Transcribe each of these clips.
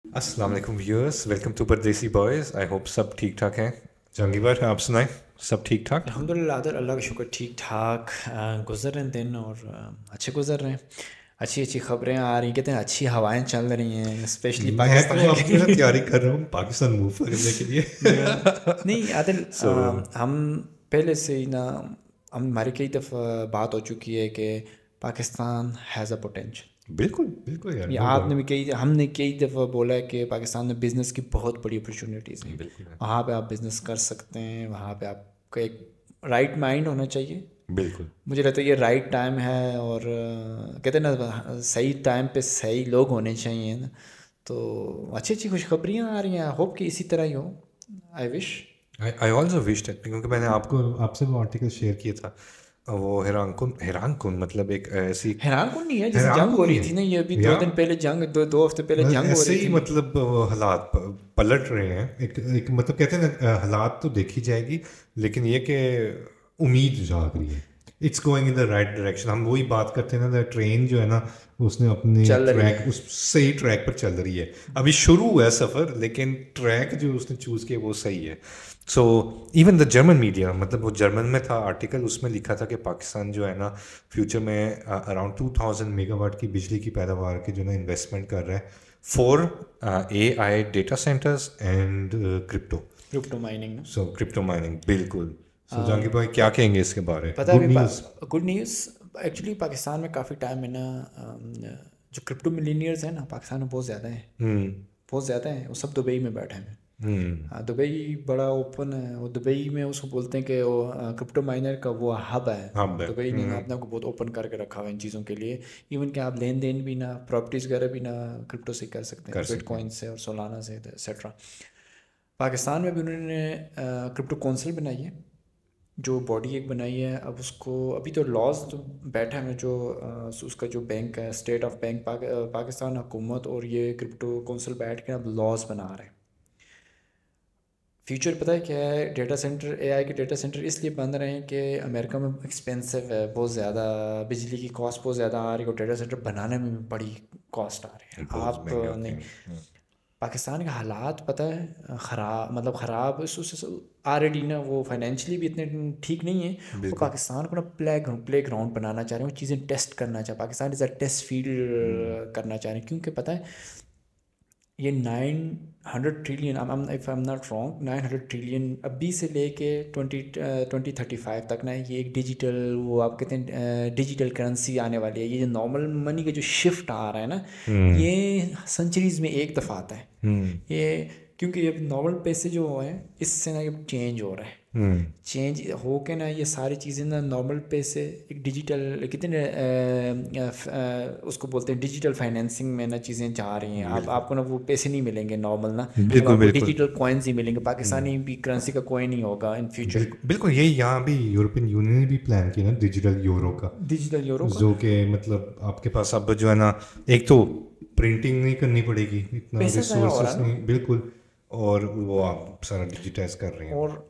अस्सलाम वालेकुम viewers, welcome to परदेसी बॉयज़। आई होप सब ठीक ठाक हैं। जहांगीर, आप सुनाएं, सब ठीक ठाक? अल्हम्दुलिल्लाह आदर अल्लाह का शुक्र ठीक ठाक गुज़र रहे हैं दिन और अच्छे गुज़र रहे हैं। अच्छी अच्छी ख़बरें आ रही, कहते हैं अच्छी हवाएं चल रही हैं स्पेशली मैं तो पाकिस्तान अब जो है के तैयारी कर रहा हूँ पाकिस्तान मूव करने के लिए। नहीं आदिल सो हम पहले से ही ना हमारी कई दफ़ा बात हो चुकी है कि पाकिस्तान हैज़ अ पोटेंशियल। बिल्कुल बिल्कुल यार, ये नो आपने भी डाउट। हमने कई दफ़ा बोला है कि पाकिस्तान में बिज़नेस की बहुत बड़ी अपॉर्चुनिटीज़ हैं। बिल्कुल है। वहाँ पे आप बिज़नेस कर सकते हैं, वहाँ पे आपका एक राइट माइंड होना चाहिए। बिल्कुल। मुझे लगता है ये राइट टाइम है और कहते हैं ना सही टाइम पे सही लोग होने चाहिए ना। तो अच्छी अच्छी खुशखबरियाँ आ रही हैं, होप कि इसी तरह ही हो। I wish. I also wish that, क्योंकि मैंने आपसे वो आर्टिकल शेयर किया था। वो हैरान कुन मतलब एक ऐसी हैरान कौन नहीं है, जैसे हैरान जंग कुन हो नहीं रही थी ना, ये अभी है दो या दिन पहले जंग, दो हफ्ते पहले जंग हो ऐसे रही ही थी। मतलब हालात पलट रहे हैं। एक मतलब कहते हैं ना, हालात तो देखी जाएगी, लेकिन ये कि उम्मीद जाग रही है। It's going in the right direction. हम वही बात करते हैं ना, ट्रेन जो है ना, उसने अपने चल रही ट्रैक है। उस सही ट्रैक पर चल रही है। अभी शुरू हुआ है सफ़र, लेकिन ट्रैक जो उसने चूज़ किया वो सही है। So even the German media, मतलब वो जर्मन में था आर्टिकल, उसमें लिखा था कि पाकिस्तान जो है ना फ्यूचर में अराउंड 2000 मेगावाट की बिजली की पैदावार की जो है ना इन्वेस्टमेंट कर रहा है for AI data centres and crypto. Crypto mining ना। सो क्रिप्टो माइनिंग, बिल्कुल। सो जहांगीर भाई क्या कहेंगे इसके बारे? पता है गुड न्यूज़। अभी गुड न्यूज़। एक्चुअली पाकिस्तान में काफ़ी टाइम है ना, जो क्रिप्टो मिलीनियर्स हैं ना पाकिस्तान में बहुत ज़्यादा हैं। हम्म। बहुत ज़्यादा हैं, वो सब दुबई में बैठे हैं। हम्म। हाँ, दुबई बड़ा ओपन है, वो दुबई में उसको बोलते हैं कि वो क्रिप्टो माइनर का वो हब है। हाँ बे। दुबई ने ना अपने आप को बहुत ओपन करके रखा हुआ है इन चीज़ों के लिए। इवन कि आप लेन देन भी ना प्रॉपर्टीज़ वगैरह भी ना क्रिप्टो से कर सकते कर हैं, सकते हैं। बिटकॉइन से और सोलाना से एक्सेट्रा। पाकिस्तान में भी उन्होंने क्रिप्टो कौंसिल बनाई है, जो बॉडी एक बनाई है। अब उसको अभी तो लॉज तो बैठा है जो उसका जो बैंक है, स्टेट ऑफ बैंक पाकिस्तान हुकूमत और ये क्रिप्टो कौंसिल बैठ के अब लॉज बना रहे हैं। फ्यूचर पता है क्या है, डेटा सेंटर एआई के डेटा सेंटर इसलिए बन रहे हैं कि अमेरिका में एक्सपेंसिव है बहुत ज़्यादा, बिजली की कॉस्ट बहुत ज़्यादा आ रही है और डेटा सेंटर बनाने में भी बड़ी कॉस्ट आ रही है। बहुत आप महंगे होते नहीं, हैं। पाकिस्तान के हालात पता है ख़राब, मतलब ख़राब ऑलरेडी ना, वो फाइनेंशियली भी इतने ठीक नहीं है। और बिल्कुल। पाकिस्तान को ना प्ले ग्राउंड बनाना चाह रहे हैं, वो चीज़ें टेस्ट करना चाह, Pakistan is a test field करना चाह रहे हैं। क्योंकि पता है ये 900 trillion, if I am not wrong, 900 trillion अभी से लेके 2035 तक ना, ये एक डिजिटल, वो आप कहते हैं डिजिटल करेंसी आने वाली है। ये जो नॉर्मल मनी का जो शिफ्ट आ रहा है ना, हम्म। ये सेंचुरीज़ में एक दफ़ा आता है। हम्म। ये क्योंकि ये नॉर्मल पैसे जो हैं इससे ना ये चेंज हो रहा है। हम्म। चेंज हो के ना ये सारी चीज़ें ना नॉर्मल पैसे एक डिजिटल कितने उसको बोलते हैं डिजिटल फाइनेंसिंग में ना चीज़ें जा रही हैं। आप बिल्कुल आपको ना वो पैसे नहीं मिलेंगे नॉर्मल ना, अब बिल्कुल। आपको बिल्कुल डिजिटल कॉइन्स ही मिलेंगे। पाकिस्तानी भी करेंसी का कॉइन ही होगा इन फ्यूचर। बिल्कुल बिल्कुल, यही यहाँ भी यूरोपियन यूनियन ने भी प्लान किया ना डिजिटल यूरो का। डिजिटल यूरो का जो कि मतलब आपके पास अब जो है ना, एक तो प्रिंटिंग नहीं करनी पड़ेगी, इतना पैसा ज़ाया हो रहा रिसोर्सेस है ना। नहीं, बिल्कुल। और वो आप सारा डिजिटाइज कर रहे हैं। और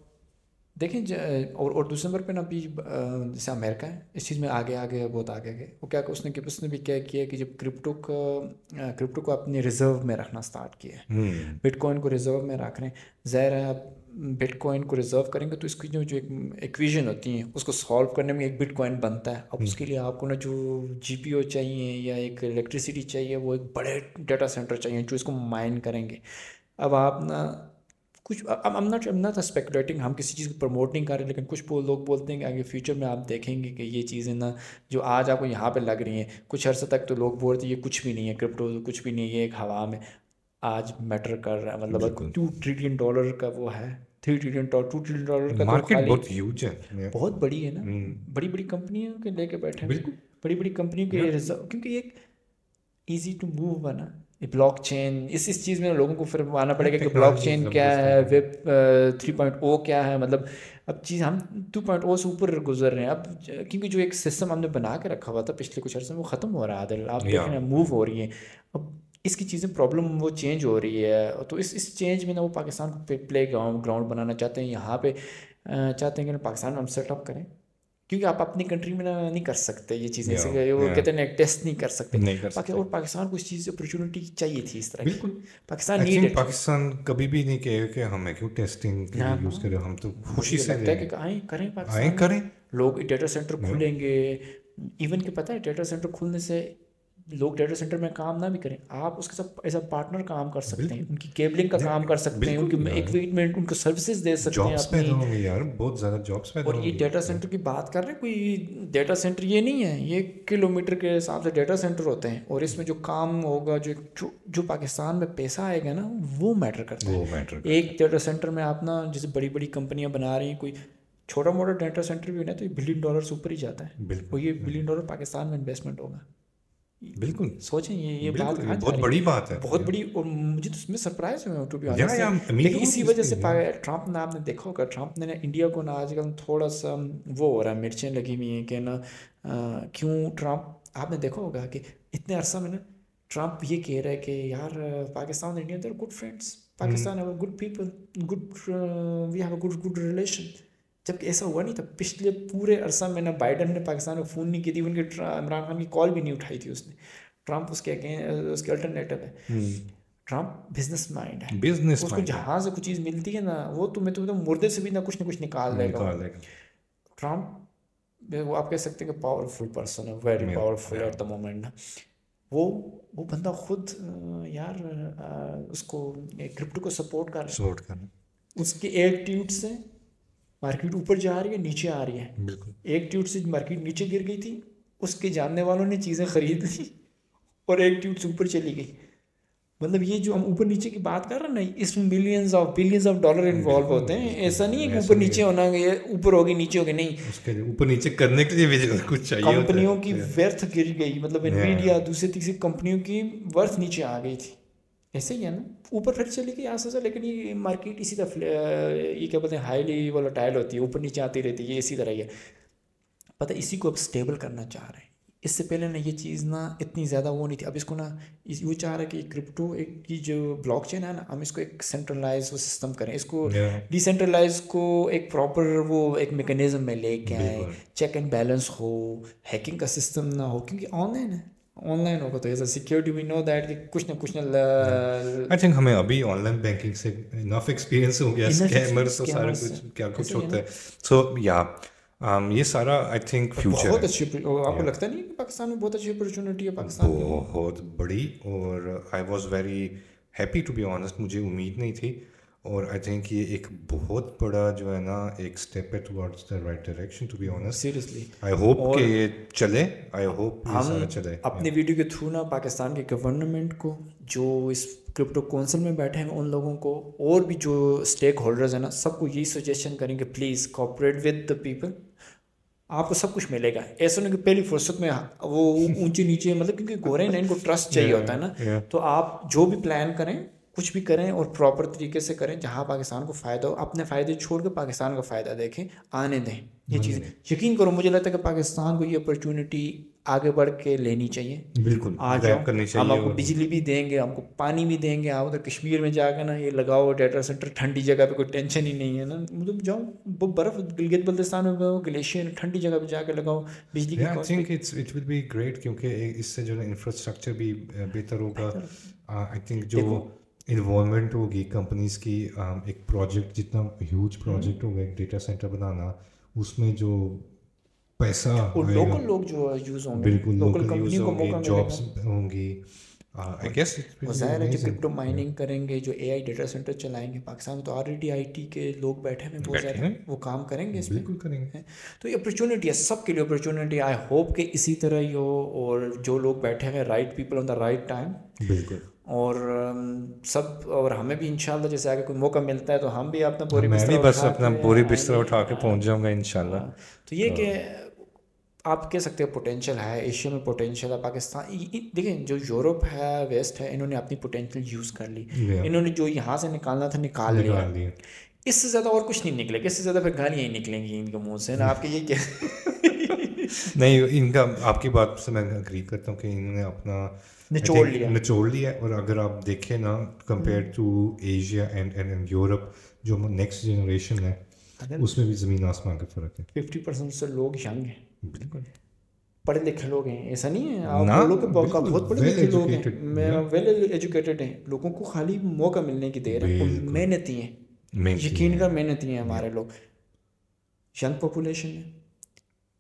देखें और दूसरे नंबर पे ना अभी जैसे अमेरिका है इस चीज़ में आगे आगे बहुत आगे गए। वो क्या उसने भी क्या किया कि जब क्रिप्टो को अपने रिजर्व में रखना स्टार्ट किया है। हम्म। बिटकॉइन को रिज़र्व में रख रहे हैं। ज़ाहिर है आप बिटकॉइन को रिज़र्व करेंगे तो इसकी जो जो एक इक्वेशन होती है उसको सॉल्व करने में एक बिटकॉइन बनता है। अब उसके लिए आपको ना जो जीपीओ चाहिए या एक इलेक्ट्रिसिटी चाहिए, वो एक बड़े डाटा सेंटर चाहिए जो इसको माइन करेंगे। अब आप ना कुछ I'm not स्पेकुलेटिंग, हम किसी चीज़ को प्रमोट नहीं कर रहे, लेकिन कुछ लोग बोलते हैं कि आगे फ्यूचर में आप देखेंगे कि ये चीज़ें ना जो आज आपको यहाँ पे लग रही हैं, कुछ अर्से तक तो लोग बोलते हैं ये कुछ भी नहीं है, क्रिप्टो कुछ भी नहीं है, ये एक हवा में आज मैटर कर रहा है। मतलब बिल्कुल। $2 ट्रिलियन का वो है, $3 ट्रिलियन $2 ट्रिलियन का तो मार्केट खाली बहुत ह्यूज है। बहुत बड़ी है ना। हम्म। बड़ी बड़ी कंपनियों के लेके बैठे हैं, बिल्कुल बड़ी बड़ी कंपनियों के यार। रिजर्व, क्योंकि एक इजी टू मूव बना ये ब्लॉक चेन। इस चीज़ में लोगों को फिर आना पड़ेगा कि ब्लॉक टेक्नोलॉजी चेन क्या ज़बरदस्त है, है। वेब 3.0 क्या है। मतलब अब चीज़ हम 2.0 से ऊपर गुजर रहे हैं अब, क्योंकि जो एक सिस्टम हमने बना के रखा हुआ था पिछले कुछ अर्से में वो ख़त्म हो रहा है आदिल, आप या देख रहे हैं मूव हो रही है। अब इसकी चीज़ें प्रॉब्लम वो चेंज हो रही है, तो इस चेंज में ना वो पाकिस्तान को प्ले ग्राउंड बनाना चाहते हैं। यहाँ पे चाहते हैं कि पाकिस्तान में हम सेटअप करें کیونکہ آپ اپنی کنٹری میں نہیں کر سکتے یہ چیزیں، ایسے وہ کہتے ہیں ٹیسٹ نہیں کر سکتے. اور پاکستان کو اس چیز سے اپرچونٹی چاہیے تھی اس طرح کی. بالکل پاکستان نیڈ پاکستان کبھی بھی نہیں کہے کہ ہمیں کیوں ٹیسٹنگ کے لیے یوز کریں، ہم تو خوشی سے لگتا ہے کہ آئیں کریں پاکستان کریں. لوگ ڈیٹا سینٹر کھولیں گے. ایون کہ پتہ ہے ڈیٹا سینٹر کھولنے سے لوگ ڈیٹا سینٹر میں کام نہ بھی کریں، آپ اس کے ساتھ ایز اے پارٹنر کام کر سکتے ہیں، ان کی کیبلنگ کا کام کر سکتے ہیں، ان کی اکوپمنٹ، ان کو سروسز دے سکتے ہیں جابس پیدا ہوں گے یار، بہت زیادہ جابس پیدا ہوں گے. اور یہ ڈیٹا سینٹر کی بات کر رہے ہیں، کوئی ڈیٹا سینٹر یہ نہیں ہے، یہ کلومیٹر کے حساب سے ڈیٹا سینٹر ہوتے ہیں، اور اس میں جو کام ہوگا، جو پاکستان میں پیسہ آئے گا نا وہ میٹر کرتا ہے. ایک ڈیٹا سینٹر میں آپ نا جیسے بڑی بڑی کمپنیاں بنا رہی ہیں، کوئی چھوٹا موٹا ڈیٹا سینٹر بھی ہونا تو یہ $1 بلین سے اوپر ہی جاتا ہے، اور یہ $1 بلین پاکستان میں انویسٹمنٹ ہوگا. بالکل سوچیں یہ بات کہاں بہت بڑی بات ہے، بہت بڑی. اور مجھے تو اس میں سرپرائز ہوئے ٹو بی آنیسٹ. لیکن اسی وجہ سے ٹرمپ نے، آپ نے دیکھا ہوگا ٹرمپ نے انڈیا کو نا آج کل تھوڑا سا وہ ہو رہا ہے، مرچیں لگی ہوئی ہیں کہ نا کیوں ٹرمپ، آپ نے دیکھا ہوگا کہ اتنے عرصہ میں نا ٹرمپ یہ کہہ رہا ہے کہ یار پاکستان اور India they are good friends, Pakistan have good people, we have a good relation. جبکہ ایسا ہوا نہیں تھا. پچھلے پورے عرصہ میں نا بائیڈن نے پاکستان کو فون نہیں کی تھی، ان کے عمران خان کی کال بھی نہیں اٹھائی تھی اس نے. ٹرمپ اس کے الٹرنیٹو ہے. ٹرمپ بزنس مائنڈ ہے، اس کو جہاں سے کچھ چیز ملتی ہے نا وہ تمہیں تو مردے سے بھی نہ کچھ نکال دے گا. ٹرمپ وہ آپ کہہ سکتے ہیں کہ پاورفل پرسن ہے، very powerful at the moment. وہ بندہ خود یار اس کو کرپٹو کو سپورٹ کر رہا ہے. اس کے ایک ٹویٹ سے مارکیٹ اوپر جا رہی ہے، نیچے آ رہی ہے. بالکل ایک ٹویٹ سے مارکیٹ نیچے گر گئی تھی، اس کے جاننے والوں نے چیزیں خرید لی، اور ایک ٹویٹ سے اوپر چلی گئی. مطلب یہ جو ہم اوپر نیچے کی بات کر رہے ہیں نا، اس میں بلینز آف ڈالر انوالو ہوتے ہیں. ایسا نہیں ہے کہ اوپر نیچے ہونا، یہ اوپر ہوگی نیچے ہوگی، نہیں. اس کے اوپر نیچے کرنے کے لیے بھی کچھ چاہیے. کمپنیوں کی ورتھ گر گئی، مطلب انویڈیا دوسری تیسری کمپنیوں کی ورتھ نیچے آ گئی تھی. ایسے ہی ہے نا، اوپر پھر چلی گئی آسا سے. لیکن یہ مارکیٹ اسی طرح یہ کیا بولتے ہیں ہائیلی وولٹائل ہوتی ہے، اوپر نیچے آتی رہتی ہے، یہ اسی طرح ہی ہے. پتہ اسی کو اب اسٹیبل کرنا چاہ رہے ہیں. اس سے پہلے نا یہ چیز نا اتنی زیادہ وہ نہیں تھی. اب اس کو نا یہ چاہ رہا ہے کہ کرپٹو ایک کی جو بلاک چین ہے نا، ہم اس کو ایک سینٹرلائز سسٹم کریں، اس کو ڈی سینٹرلائز کو ایک پراپر وہ ایک میکینزم میں لے کے آئیں، چیک اینڈ بیلنس ہو، ہیکنگ کا سسٹم نہ ہو. کیونکہ آن لائن ہے، آن لائن ہوگا تو as a security we know that کہ کچھ نہ آئی تھنک ہمیں ابھی آن لائن بینکنگ سے انف ایکسپیرینس ہو گیا، اسکیمرز تو سارا کچھ کیا کچھ ہوتا ہے. سو یا یہ سارا آئی تھنک فیوچر بہت اچھی. آپ کو لگتا نہیں کہ پاکستان میں بہت اچھی اپرچونیٹی ہے؟ پاکستان بہت بڑی، اور I was very happy to be honest. مجھے امید نہیں تھی، اور آئی تھنک یہ ایک بہت بڑا جو ہے نا ایک اسٹیپ ہے towards the right direction to be honest. Seriously I hope کہ یہ چلے، آئی ہوپ یہ سارا چلے. اپنی ویڈیو کے تھرو نا پاکستان کے گورنمنٹ کو، جو اس کرپٹو کونسل میں بیٹھے ہیں ان لوگوں کو، اور بھی جو اسٹیک ہولڈرز ہیں نا، سب کو یہی سجیشن کریں کہ please cooperate with the people. آپ کو سب کچھ ملے گا. ایسا نہیں کہ پہلی فرصت میں وہ اونچے نیچے، مطلب کیونکہ گورے نا ان کو ٹرسٹ چاہیے ہوتا ہے نا. تو آپ جو بھی پلان کریں، کچھ بھی کریں، اور پراپر طریقے سے کریں جہاں پاکستان کو فائدہ ہو. اپنے فائدے چھوڑ کے پاکستان کا فائدہ دیکھیں، آنے دیں. یہ چیزیں یقین کرو، مجھے لگتا ہے کہ پاکستان کو یہ اپرچونٹی آگے بڑھ کے لینی چاہیے. بالکل آ جاؤ، ہم آپ کو بجلی بھی دیں گے، ہم کو پانی بھی دیں گے. آپ ادھر کشمیر میں جا کے نا یہ لگاؤ ڈیٹا سینٹر، ٹھنڈی جگہ پہ کوئی ٹینشن ہی نہیں ہے نا. مطلب جاؤ برف گلگت بلتستان میں لگاؤ، گلیشیئر ٹھنڈی جگہ پہ جا کے لگاؤ بجلی کی. I think it will be great, کیونکہ اس سے جو ہے انفراسٹرکچر بھی بہتر ہوگا. آئی تھنک جو انوالومنٹ ہوگی کمپنیز کی، ایک پروجیکٹ جتنا ہیوج پروجیکٹ ہوگا ایک ڈیٹا سینٹر بنانا، اس میں جو پیسہ لوکل لوگ جو یوز ہوں گے، بالکل لوکل یوز ہوں گے، جابس ہوں گی. آئی گیس ظاہر ہے کہ کرپٹو مائننگ کریں گے، جو اے آئی ڈیٹا سینٹر چلائیں گے. پاکستان میں تو آلریڈی آئی ٹی کے لوگ بیٹھے ہیں بہت زیادہ، وہ کام کریں گے اس میں. بالکل کریں گے. تو یہ اپرچونیٹی ہے سب کے لیے، اپرچونیٹی. آئی ہوپ کہ اسی طرح ہی ہو، اور جو لوگ بیٹھے ہیں right people on the right time. بالکل. اور سب، اور ہمیں بھی انشاءاللہ جیسے آگے کوئی موقع ملتا ہے تو ہم بھی اپنا بوری بستر اٹھا کے پہنچ جاؤں گا انشاءاللہ. تو یہ کہ آپ کہہ سکتے ہیں پوٹینشیل ہے، ایشیا میں پوٹینشیل ہے. پاکستان دیکھیں، جو یورپ ہے، ویسٹ ہے، انہوں نے اپنی پوٹینشیل یوز کر لی. انہوں نے جو یہاں سے نکالنا تھا نکال لیا. اس سے زیادہ اور کچھ نہیں نکلے گا. اس سے زیادہ پھر گالیاں ہی نکلیں گی ان کے منہ سے نا. آپ کے یہ کیا نہیں، ان کا آپ کی بات سے میں اگری کرتا ہوں کہ انہوں نے اپنا نچوڑ لیا. اور اگر آپ دیکھیں نا، compare to Asia and Europe, جو نیکسٹ جنریشن ہے، उसमें भी ज़मीन आसमान का फ़र्क है। 50% से लोग यंग हैं, बिल्कुल पढ़े लिखे लोग हैं, ऐसा नहीं है आप ना, बोलो कि बिल्कुल बहुत पढ़े वेल लिखे लोग हैं, एजुकेटेड, वेल एजुकेटेड हैं, लोगों को खाली मौका मिलने की देर है, और बिल्कुल मेहनती हैं, मेहनती यकीन हैं। कर मेहनती हैं हमारे लोग। यंग पॉपुलेशन है,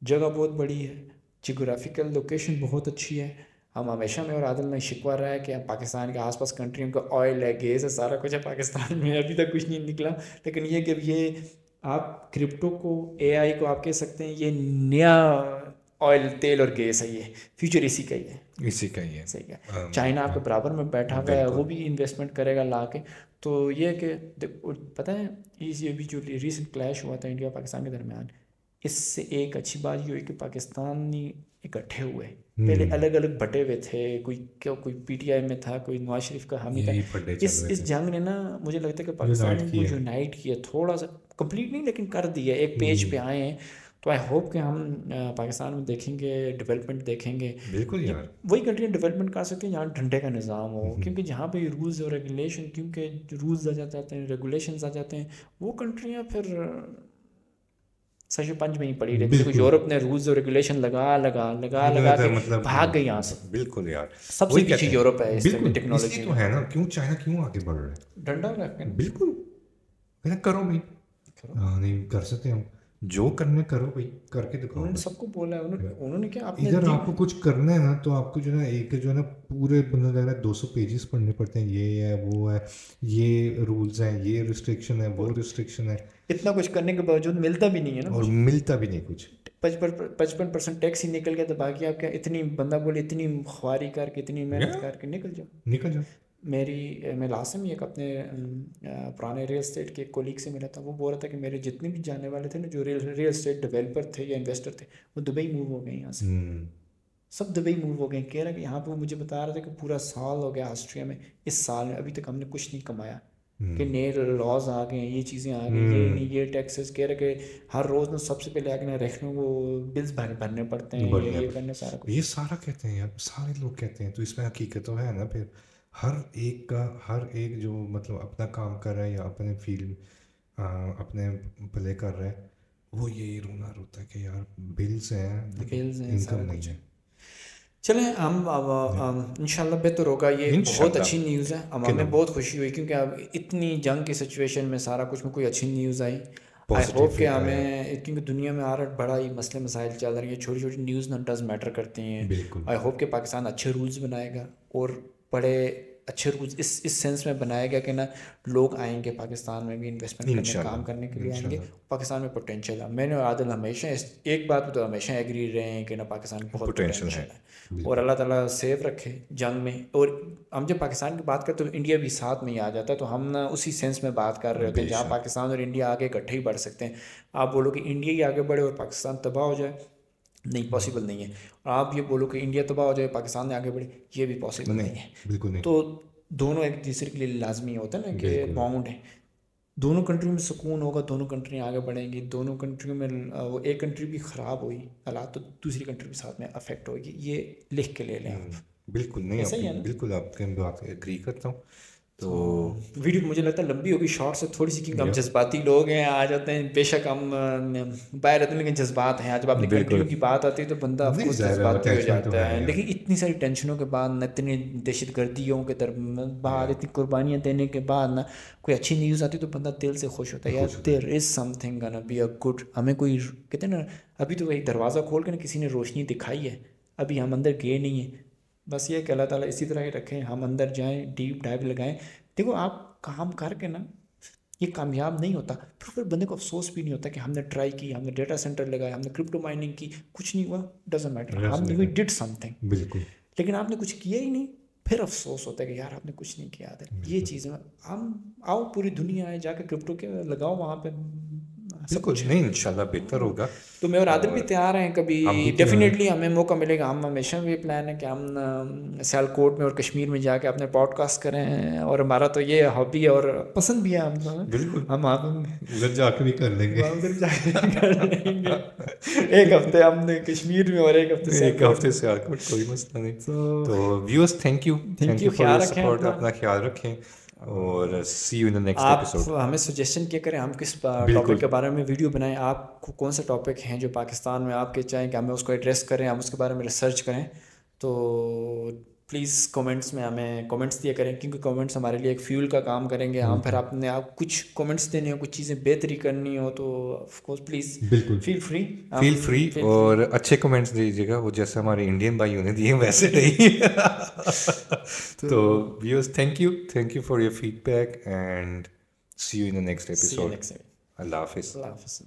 जगह बहुत बड़ी है, जियोग्राफिकल लोकेशन बहुत अच्छी है। हम हमेशा में और आदिल में शिकवा रहा है कि पाकिस्तान के आसपास कंट्रियों का ऑयल है, गैस है, सारा कुछ है, पाकिस्तान में अभी तक कुछ नहीं निकला। लेकिन ये कि ये आप क्रिप्टो को, एआई को आप कह सकते हैं ये नया ऑयल, तेल और गैस है, ये फ्यूचर इसी का ही है, इसी का ही है। सही है। चाइना आपके बराबर में बैठा हुआ है, वो भी इन्वेस्टमेंट करेगा ला के। तो ये कि पता है ये भी जो रीसेंट क्लैश हुआ था इंडिया पाकिस्तान के दरमियान, इससे एक अच्छी बात ये हुई कि पाकिस्तानी इकट्ठे हुए। पहले अलग अलग बटे हुए थे, कोई पीटीआई में था, कोई नवाज शरीफ का हामी था। इस जंग ने ना मुझे लगता है कि पाकिस्तान को यूनाइट किया, थोड़ा सा कंप्लीट नहीं लेकिन कर दिया, एक पेज पे आए हैं। तो आई होप कि हम पाकिस्तान में देखेंगे डेवलपमेंट देखेंगे। बिल्कुल यार, वही कंट्रियाँ डेवलपमेंट कर सकती हैं जहाँ डंडे का निज़ाम हो, क्योंकि जहाँ पे रूल्स और रेगुलेशन, क्योंकि रूल्स आ जाते हैं, रेगुलेशंस आ जाते हैं, वो कंट्रियाँ फिर सच पंच में ही पड़ी रहती। देखो यूरोप ने रूल्स और रेगुलेशन लगा के मतलब भाग गई यहाँ से। बिल्कुल यार, सबसे पीछे यूरोप है इस टेक्नोलॉजी तो है ना। क्यों चाइना क्यों आगे बढ़ रहा है? डंडा रख के। बिल्कुल करो भाई, नहीं कर सकते हम, जो करने करो भाई, करके दिखाओ। उन्होंने सबको बोला है, उन्होंने क्या अपने इधर आपको कुछ करना है ना तो आपको जो है पूरे बंदा लग रहा है 200 पेजेस पढ़ने पड़ते हैं, ये है वो है, ये रूल्स हैं, ये रिस्ट्रिक्शन है, वो रिस्ट्रिक्शन है। इतना कुछ करने के बावजूद मिलता भी नहीं है ना, और मिलता भी नहीं कुछ। 55% टैक्स ही निकल गया, तो बाकी आप क्या, इतनी बंदा बोले इतनी ख्वारी करके, इतनी मेहनत करके निकल जाओ। मैं लास्ट में एक अपने पुराने रियल एस्टेट के कोलीग से मिला था, वो बोल रहा था कि मेरे जितने भी जानने वाले थे ना, जो रियल एस्टेट डेवलपर थे या इन्वेस्टर थे, वो दुबई मूव हो गए यहाँ से। सब दुबई मूव हो गए। कह रहा कि यहाँ पे वो मुझे बता रहा था कि पूरा साल हो गया ऑस्ट्रिया में, इस साल में अभी तक हमने कुछ नहीं कमाया, कि नए लॉज आ गए हैं, ये चीज़ें आ गई, ये नहीं, ये टैक्सेस। कह रहे कि हर रोज़ ना सबसे पहले आगे ना रखने वो बिल्स भरने पड़ते हैं, ये करने सारा कुछ। ये सारा कहते हैं यार, सारे लोग कहते हैं, तो इसमें हकीकत तो है ना। फिर हर एक जो मतलब अपना काम कर रहा है या अपने फील्ड अपने प्ले कर रहा है, वो यही रोना रोता है कि यार बिल्स हैं लेकिन इनकम नहीं है। चलें हम इंशाल्लाह बेहतर होगा। ये बहुत अच्छी न्यूज़ है, हमें बहुत खुशी हुई, क्योंकि अब इतनी जंग की सिचुएशन में सारा कुछ में कोई अच्छी न्यूज़ आई। आई होप कि हमें, क्योंकि दुनिया में आ रहा बड़ा ही मसले मसाइल चल रही है, छोटी छोटी न्यूज़ ना डज मैटर करती हैं। आई होप कि पाकिस्तान अच्छे रूल्स बनाएगा, और बड़े अच्छे रूल्स इस सेंस में बनाया गया कि ना लोग आएंगे पाकिस्तान में भी इन्वेस्टमेंट करने, काम करने के लिए आएंगे। पाकिस्तान में पोटेंशियल है। मैंने और आदिल हमेशा एक बात पे तो हमेशा एग्री रहे हैं कि ना पाकिस्तान में बहुत पोटेंशियल है, और अल्लाह ताला सेफ रखे जंग में। और हम जब पाकिस्तान की बात करते तो इंडिया भी साथ में ही आ जाता है, तो हम ना उसी सेंस में बात कर रहे होते हैं जहाँ पाकिस्तान और इंडिया आगे इकट्ठे ही बढ़ सकते हैं। आप बोलो कि इंडिया ही आगे बढ़े और पाकिस्तान तबाह हो जाए, नहीं, पॉसिबल नहीं है। और आप ये बोलो कि इंडिया तबाह हो जाए पाकिस्तान में आगे बढ़े, ये भी पॉसिबल नहीं है, बिल्कुल नहीं। तो दोनों एक दूसरे के लिए लाजमी होता है ना कि बाउंड है। दोनों कंट्री में सुकून होगा, दोनों कंट्री आगे बढ़ेंगी। दोनों कंट्री में वो एक कंट्री भी ख़राब हुई हालात तो दूसरी कंट्री भी साथ में अफेक्ट होगी, ये लिख के ले लें आप। बिल्कुल नहीं, बिल्कुल आपके बात एग्री करता हूँ। तो वीडियो मुझे लगता है लंबी होगी, शॉर्ट से थोड़ी सी, क्योंकि हम जज्बाती लोग हैं, आ जाते हैं। बेशक हम बाहर रहते हैं लेकिन जज्बात हैं। जब अपनी कंट्री की बात आती है तो बंदा जज्बाती हो जाता है। लेकिन इतनी सारी टेंशनों के बाद, इतनी दहशत गर्दियों के बाद, इतनी कुर्बानियाँ देने के बाद ना कोई अच्छी न्यूज़ आती है तो बंदा दिल से खुश होता है, यार there is something gonna be a good. हमें कोई कहते हैं ना, अभी तो वही दरवाज़ा खोल के ना किसी ने रोशनी दिखाई है, अभी हम अंदर गए नहीं हैं। बस ये कि अल्लाह ताला इसी तरह ही रखें, हम अंदर जाएं, डीप डाइव लगाएं। देखो आप काम करके ना ये कामयाब नहीं होता, फिर बंदे को अफसोस भी नहीं होता कि हमने ट्राई की, हमने डेटा सेंटर लगाया, हमने क्रिप्टो माइनिंग की, कुछ नहीं हुआ, डजंट मैटर, हम वी डिड समथिंग। बिल्कुल। लेकिन आपने कुछ किया ही नहीं, फिर अफसोस होता है कि यार आपने कुछ नहीं किया। ये चीज़ में हम आओ, पूरी दुनिया आए, जाकर क्रिप्टो के लगाओ वहाँ पे, बिल्कुल नहीं, इंशाल्लाह बेहतर होगा। तो मैं और आदिल भी तैयार हैं, कभी डेफिनेटली हमें मौका मिलेगा। हम हमेशा भी प्लान है कि हम सियालकोट में और कश्मीर में जाके अपने पॉडकास्ट करें, और हमारा तो ये हॉबी है और पसंद भी है हम। बिल्कुल, हम उधर जाके भी कर लेंगे, उधर जाके कर लेंगे। एक हफ्ते हमने कश्मीर में और एक हफ्ते सियालकोट, कोई मसला नहीं। तो व्यूअर्स, थैंक यू, ख्याल रखें, अपना ख्याल रखें, اور سی یو ان دا نیکسٹ آپ ایپیسوڈ. ہمیں سجیشن کیا کریں ہم کس ٹاپک کے بارے میں ویڈیو بنائیں, آپ کو کون سے ٹاپک ہیں جو پاکستان میں آپ کے چاہیں کہ ہمیں اس کو ایڈریس کریں, ہم اس کے بارے میں ریسرچ کریں. تو پلیز کومنٹس میں ہمیں کومنٹس دیا کریں, کیونکہ کومنٹس ہمارے لیے ایک فیول کا کام کریں گے. ہم پھر آپ کچھ کومنٹس دینے ہو, کچھ چیزیں بہتری کرنی ہو تو آف کورس پلیز بالکل فیل فری اور اچھے کمنٹس دیجیے گا, وہ جیسے ہمارے انڈین بھائیوں نے دیے ویسے نہیں. تو viewers thank you for your feedback and see you in the next episode. اللہ حافظ. اللہ حافظ.